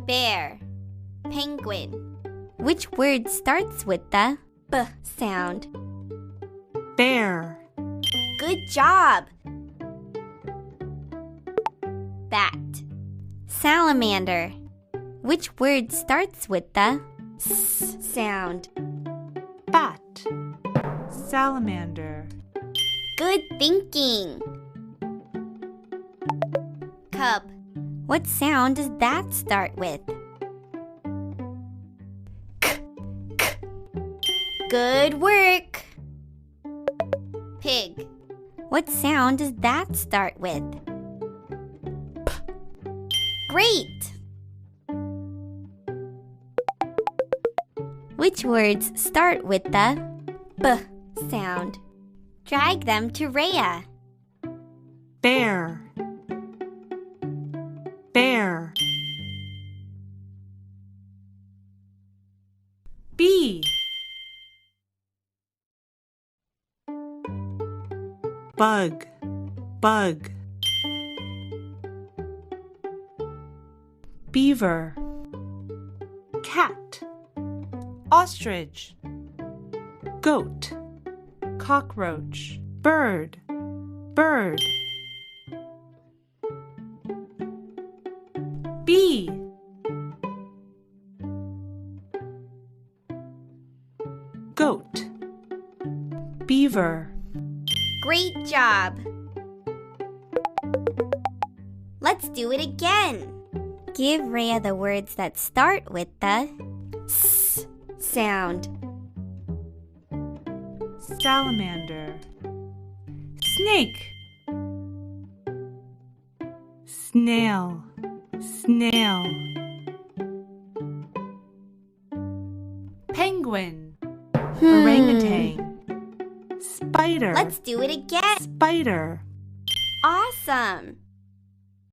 Bear. Penguin. Which word starts with the B sound? Bear. Good job! Bat. Salamander. Which word starts with the S sound? Bat. Salamander. Good thinking! Cub. What sound does that start with? K, k. Good work! Pig. What sound does that start with? P. Great! Which words start with the B sound? Drag them to Rhea. Bear. Bear. Bee. Bug. Bug. Beaver. Cat. Ostrich. Goat. Cockroach. Bird. Bird. Bee. Goat. Beaver. Great job! Let's do it again. Give Rhea the words that start with the S sound. Salamander. Snake. Snail. Snail. Penguin. Orangutan. Spider. Let's do it again. Spider. Awesome!